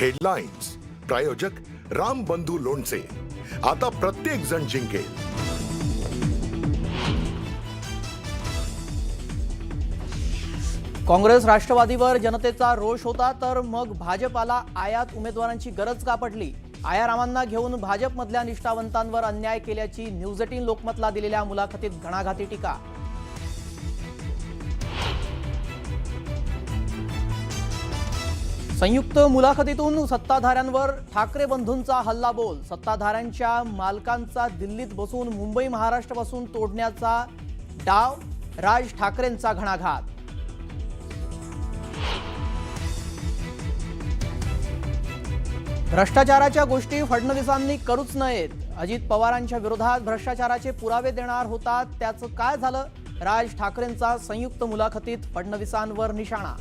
Headlines प्रायोजक राम बंधू लोणचे. आता प्रत्येक जण जिंकेल. काँग्रेस राष्ट्रवादीवर जनतेचा रोष होता, तर मग भाजपाला आयात उमेदवारांची गरज का पडली? आयारामांना घेऊन भाजपमधल्या निष्ठावंतांवर अन्याय केल्याची न्यूज 18 लोकमतला दिलेल्या मुलाखतीत घणाघाती टीका. संयुक्त मुलाखतीतून सत्ताधाऱ्यांवर ठाकरे बंधूंचा हल्लाबोल. सत्ताधाऱ्यांच्या मालकांचा दिल्लीत बसून मुंबई महाराष्ट्रापासून तोडण्याचा डाव, राज ठाकरेंचा घणाघात. भ्रष्टाचाराच्या गोष्टी फडणवीसांनी करूच नयेत. अजित पवारांच्या विरोधात भ्रष्टाचाराचे पुरावे देणार होता, त्याचं काय झालं? राज ठाकरेंचा संयुक्त मुलाखतीत फडणवीसांवर निशाणा.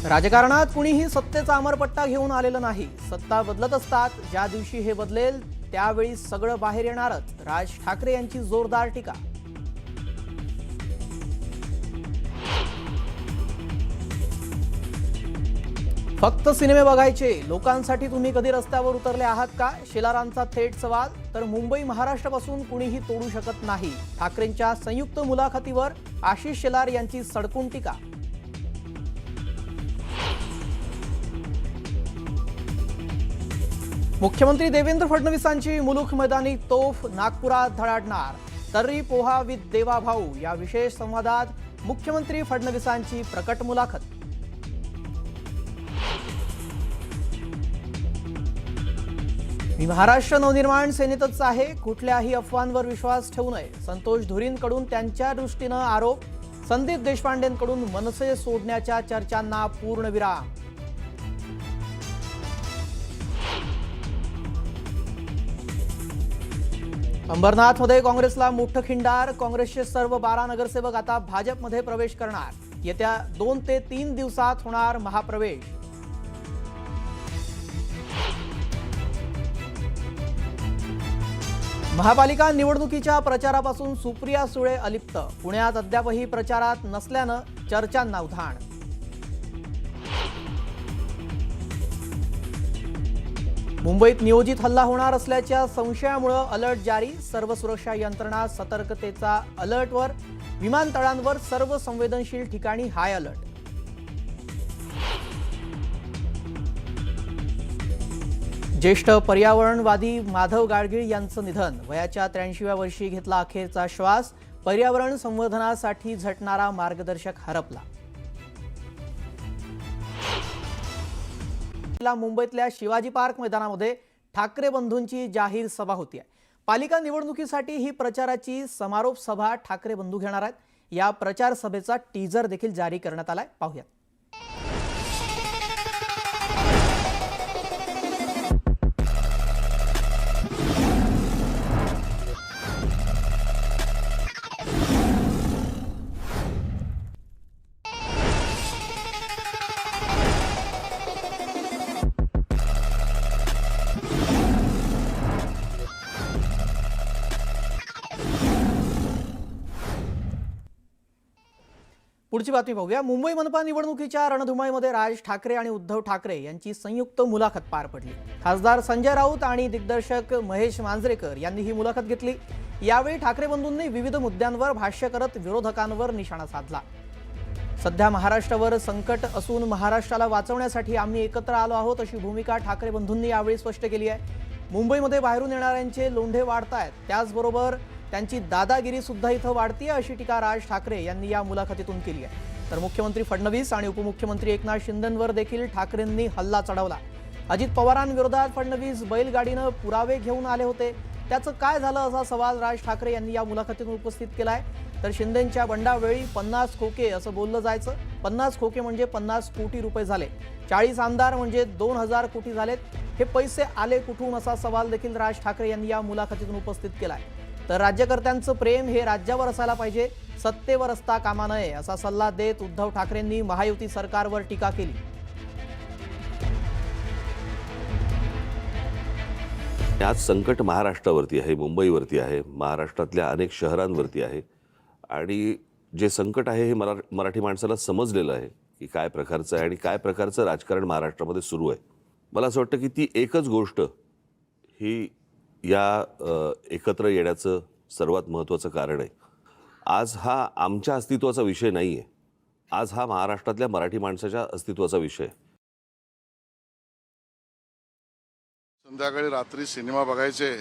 राजकारणात कुणीही सत्तेचा अमरपट्टा घेऊन आलेलं नाही. सत्ता बदलत असतात. ज्या दिवशी हे बदलेल त्यावेळी सगळं बाहेर येणारच. राज ठाकरे यांची जोरदार टीका. फक्त सिनेमे बघायचे, लोकांसाठी तुम्ही कधी रस्त्यावर उतरले आहात का? शेलारांचा थेट सवाल. तर मुंबई महाराष्ट्रापासून कुणीही तोडू शकत नाही. ठाकरेंच्या संयुक्त मुलाखतीवर आशिष शेलार यांची सडकून टीका. मुख्यमंत्री देवेंद्र फडणवीसांची मुलुख मैदानी तोफ नागपुरात धडाडणार. तर्री पोहा विथ देवा भाऊ या विशेष संवादात मुख्यमंत्री फडणवीसांची प्रकट मुलाखत. मी महाराष्ट्र नवनिर्माण सेनेतच आहे, कुठल्याही अफवांवर विश्वास ठेवू नये. संतोष धुरींकडून त्यांच्या दृष्टीनं आरोप. संदीप देशपांडेंकडून मनसे सोडण्याच्या चर्चांना पूर्णविराम. अंबरनाथमध्ये काँग्रेसला मोठं खिंडार. काँग्रेसचे सर्व 12 नगरसेवक आता भाजपमध्ये प्रवेश करणार. येत्या 2 ते 3 दिवसात होणार महाप्रवेश. महापालिका निवडणुकीच्या प्रचारापासून सुप्रिया सुळे अलिप्त. पुण्यात अद्यापही प्रचारात नसल्यानं चर्चांना उधाण. मुंबईत नियोजित हल्ला होणार असल्याच्या संशयामुळे अलर्ट जारी. सर्व सुरक्षा यंत्रणा सतर्कतेचा अलर्टवर. विमानतळांवर सर्व संवेदनशील ठिकाणी हाय अलर्ट. ज्येष्ठ पर्यावरणवादी माधव गाडगीळ यांचं निधन. वयाच्या 83व्या वर्षी घेतला अखेरचा श्वास. पर्यावरण संवर्धनासाठी झटणारा मार्गदर्शक हरपला. मुंबईतल्या शिवाजी पार्क मैदानामध्ये ठाकरे बंधूंची जाहीर सभा होती आहे. पालिका निवडणुकीसाठी ही प्रचाराची समारोप सभा ठाकरे बंधू घेणार आहेत. या प्रचार सभेचा टीजर देखील जारी करण्यात आलाय. पाहूयात. पुढची बातमी पाहूया. मुंबई मनपा निवडणुकीच्या रणधुमाळीमध्ये राज ठाकरे आणि उद्धव ठाकरे यांची संयुक्त मुलाखत पार पडली. खासदार संजय राऊत आणि दिग्दर्शक महेश मांजरेकर यांनी ही मुलाखत घेतली. यावेळी ठाकरे बंधूंनी विविध मुद्द्यांवर भाष्य करत विरोधकांवर निशाणा साधला. सध्या महाराष्ट्रावर संकट असून महाराष्ट्राला वाचवण्यासाठी आम्ही एकत्र आलो आहोत, अशी भूमिका ठाकरे बंधूंनी यावेळी स्पष्ट केली आहे. मुंबईमध्ये बाहेरून येणाऱ्यांचे लोंढे वाढतायत, त्याचबरोबर त्यांची दादागिरी सुद्धा इथं वाढतीये, अशी टीका राज ठाकरे यांनी या मुलाखतीतून केली आहे. तर मुख्यमंत्री फडणवीस आणि उपमुख्यमंत्री एकनाथ शिंदेंवर देखील ठाकरेंनी हल्ला चढवला. अजित पवारांविरोधात फडणवीस बैलगाडीनं पुरावे घेऊन आले होते, त्याचं काय झालं असा सवाल राज ठाकरे यांनी या मुलाखतीतून उपस्थित केलाय. तर शिंदेंच्या बंडावेळी 50 खोके असं बोललं जायचं. 50 खोके म्हणजे 50 कोटी रुपये झाले. 40 आमदार म्हणजे 2000 कोटी झालेत. हे पैसे आले कुठून असा सवाल देखील राज ठाकरे यांनी या मुलाखतीतून उपस्थित केलाय. तर राज्यकर्त्यांचं प्रेम हे राज्यावर असायला पाहिजे, सत्तेवर असता कामा नये, असा सल्ला देत उद्धव ठाकरेंनी महायुती सरकारवर टीका केली. आज संकट महाराष्ट्रावरती आहे, मुंबईवरती आहे, महाराष्ट्रातल्या अनेक शहरांवरती आहे आणि जे संकट आहे हे मराठी माणसाला समजलेलं आहे की काय प्रकारचं आहे आणि काय प्रकारचं राजकारण महाराष्ट्रामध्ये सुरू आहे. मला असं वाटतं की ती एकच गोष्ट ही या एकत्र येण्याचं सर्वात महत्त्वाचं कारण आहे. आज हा आमच्या अस्तित्वाचा विषय नाही आहे. आज हा महाराष्ट्रातल्या मराठी माणसाच्या अस्तित्वाचा विषय आहे. संध्याकाळी रात्री सिनेमा बघायचे,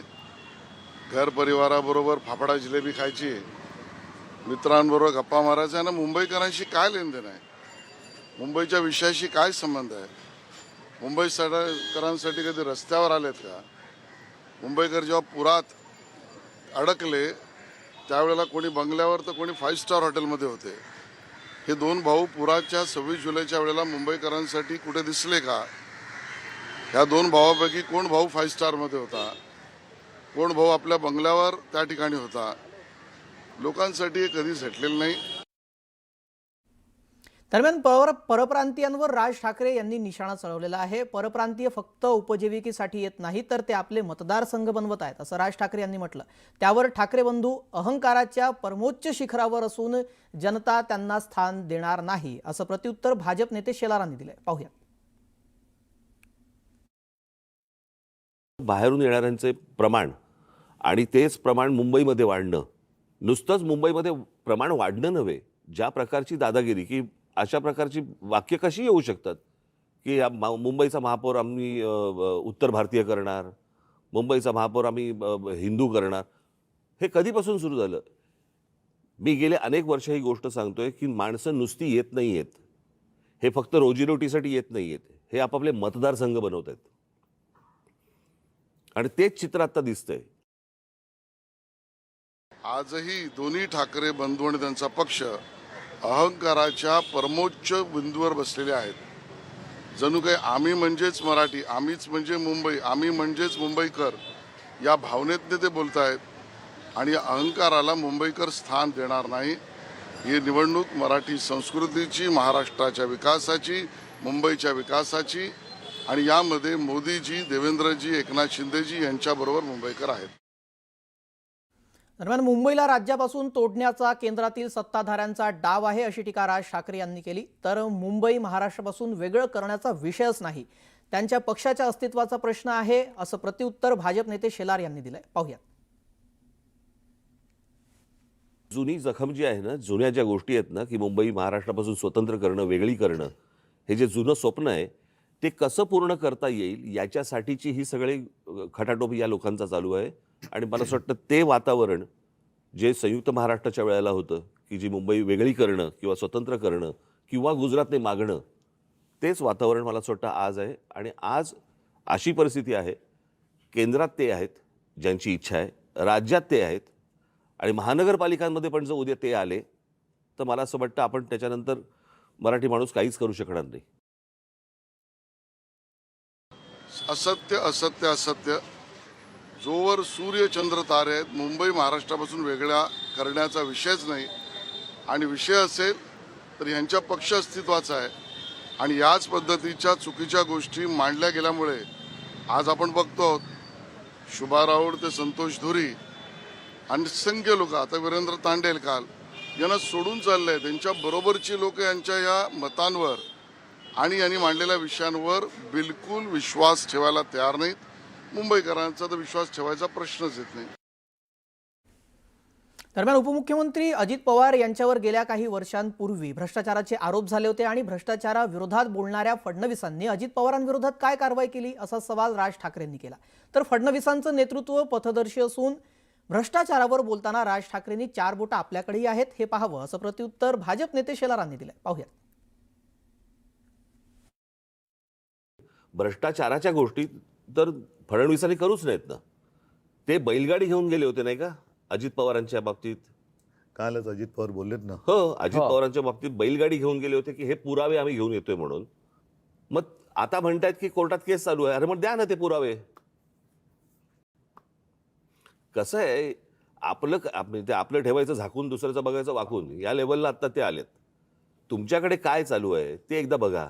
घर परिवाराबरोबर फाफडा जिलेबी खायची, मित्रांबरोबर गप्पा मारायचा आणि मुंबईकरांशी काय लेनदेन आहे, मुंबईच्या विषयाशी काय संबंध आहे, मुंबईकरांसाठी कधी रस्त्यावर आलेत का? मुंबईकर जेव्हा पुरात अडकले त्यावेळेला कोणी बंगल्यावर तर कोणी 5 स्टार हॉटेलमध्ये होते. हे दोन भाऊ पुराच्या 26 जुलैच्या वेळेला मुंबईकरांसाठी कुठे दिसले का? ह्या दोन भावापैकी कोण भाऊ 5 स्टारमध्ये होता, कोण भाऊ आपल्या बंगल्यावर त्या ठिकाणी होता? लोकांसाठी हे कधी झटलेलं नाही. दरम्यान परप्रांतीयांवर राज ठाकरे यांनी निशाणा चढवलेला आहे. परप्रांतीय फक्त उपजीविकेसाठी येत नाही तर ते आपले मतदारसंघ बनवत आहेत असं राज ठाकरे यांनी म्हटलं. त्यावर ठाकरे बंधू अहंकाराच्या परमोच्च शिखरावर असून जनता त्यांना स्थान देणार नाही असं प्रत्युत्तर भाजप नेते शेलारांनी दिलंय. पाहूया. बाहेरून येणाऱ्यांचे प्रमाण आणि तेच प्रमाण मुंबईमध्ये वाढणं, नुसतंच मुंबईमध्ये प्रमाण वाढणं नव्हे, ज्या प्रकारची दादागिरी की अशा प्रकारची वाक्य कशी येऊ शकतात की मुंबईचा महापौर आम्ही उत्तर भारतीय करणार, मुंबईचा महापौर आम्ही हिंदू करणार. हे कधीपासून सुरू झालं? मी गेले अनेक वर्ष ही गोष्ट सांगतोय की माणसं नुसती येत नाही आहेत, हे फक्त रोजीरोटीसाठी येत नाही आहेत, हे आपापले मतदारसंघ बनवत आहेत आणि तेच चित्र आता दिसतंय. आजही दोन्ही ठाकरे बंधू आणि त्यांचा पक्ष अहंकाराच्या परमोच्च बिंदूवर बसलेले आहेत. जणू काही आम्ही म्हणजेच मराठी, आम्हीच म्हणजे मुंबई, आम्ही म्हणजेच मुंबईकर या भावनेतने ते बोलत आहेत आणि या अहंकाराला मुंबईकर स्थान देणार नाही. ही निवडणूक मराठी संस्कृतीची, महाराष्ट्राच्या विकासाची, मुंबईच्या विकासाची आणि यामध्ये मोदीजी, देवेंद्रजी, एकनाथ शिंदेजी यांच्याबरोबर मुंबईकर आहेत. दरम्यान मुंबईला राज्यापासून तोडण्याचा केंद्रातील सत्ताधाऱ्यांचा डाव आहे अशी टीका राज ठाकरे यांनी केली. तर मुंबई महाराष्ट्रापासून वेगळं करण्याचा विषयच नाही, त्यांच्या पक्षाच्या अस्तित्वाचा प्रश्न आहे असं प्रत्युत्तर भाजप नेते शेलार यांनी दिलंय. पाहूया. जुनी जखम जी आहे ना, जुन्या ज्या गोष्टी आहेत ना की मुंबई महाराष्ट्रापासून स्वतंत्र करणं, वेगळी करणं, हे जे जुनं स्वप्न आहे ते कसं पूर्ण करता येईल याच्यासाठीची ही सगळी खटाटोप या लोकांचा चालू आहे. आणि मला असं वाटतं ते वातावरण जे संयुक्त महाराष्ट्राच्या वेळेला होतं की जी मुंबई वेगळी करणं किंवा स्वतंत्र करणं किंवा गुजरातने मागणं, तेच वातावरण मला असं वाटतं आज आहे. आणि आज अशी परिस्थिती आहे, केंद्रात ते आहेत ज्यांची इच्छा आहे, राज्यात ते आहेत आणि महानगरपालिकांमध्ये पण जर उद्या ते आले तर मला असं वाटतं आपण त्याच्यानंतर मराठी माणूस काहीच करू शकणार नाही. असत्य असत्य असत्य. जोवर सूर्य चंद्र तारे आहेत, मुंबई महाराष्ट्रापासून वेगळा करण्याचा विषयच नाही. आणि विषय असेल तर ह्यांच्या पक्ष अस्तित्वाचा आहे आणि याच पद्धतीच्या चुकीच्या गोष्टी मांडल्या गेल्यामुळे आज आपण बघतो शुभा राऊळ ते संतोष धुरी आणि असंख्य लोक, आता वीरेंद्र तांडेल काल, यांना सोडून चाललंय. त्यांच्या बरोबरची लोक यांच्या या मतांवर आणि यांनी मांडलेल्या विषयांवर बिलकुल विश्वास ठेवायला तयार नाहीत. मुंबईकरांचा तर विश्वास ठेवायचा प्रश्नच येत नाही. दरम्यान उपमुख्यमंत्री अजित पवार यांच्यावर गेल्या काही वर्षांपूर्वी भ्रष्टाचाराचे आरोप झाले होते आणि भ्रष्टाचाराविरोधात बोलणाऱ्या फडणवीसांनी अजित पवारांविरोधात काय कारवाई केली असा सवाल राज ठाकरेंनी केला. तर फडणवीसांचं नेतृत्व पथदर्शी असून भ्रष्टाचारावर बोलताना राज ठाकरेंनी 4 बोटं आपल्याकडेही आहेत, हे पाहावं असं प्रत्युत्तर भाजप नेते शेलारांनी दिलंय. पाहूया. भ्रष्टाचाराच्या गोष्टी तर फडणवीसांनी करूच नाहीत ना. ते बैलगाडी घेऊन गेले होते नाही का अजित पवारांच्या बाबतीत? कालच अजित पवार बोललेत ना. हो, अजित पवारांच्या बाबतीत बैलगाडी घेऊन गेले होते की हे पुरावे आम्ही घेऊन येतोय म्हणून. मग आता म्हणतायत की कोर्टात केस चालू आहे. अरे मग द्या ना ते पुरावे. कसं आहे, आपलं ठेवायचं झाकून, दुसऱ्याचं बघायचं वाकून, या लेवलला आता ते आलेत. तुमच्याकडे काय चालू आहे ते एकदा बघा.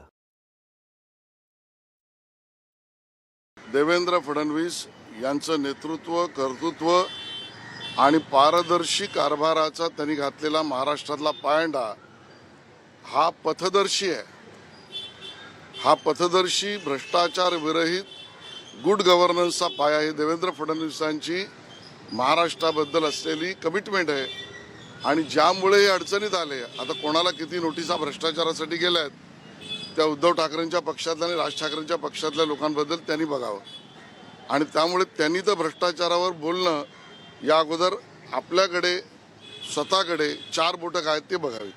देवेंद्र फडणवीस यांचं नेतृत्व, कर्तृत्व आणि पारदर्शी कारभाराचा त्यांनी घातलेला महाराष्ट्रातला पायंडा हा पथदर्शी आहे. हा पथदर्शी भ्रष्टाचार विरहित गुड गव्हर्नन्सचा पाया ही देवेंद्र फडणवीसांची महाराष्ट्राबद्दल असलेली कमिटमेंट आहे. आणि ज्यामुळे हे अडचणीत आले, आता कोणाला किती नोटिसा भ्रष्टाचारासाठी गेल्या आहेत त्या उद्धव ठाकरेंच्या पक्षातल्या आणि राज ठाकरेंच्या पक्षातल्या लोकांबद्दल त्यांनी बघावं. आणि त्यामुळे त्यांनी तर भ्रष्टाचारावर बोलणं या अगोदर आपल्याकडे स्वतःकडे 4 बोटं काय आहेत ते बघावी.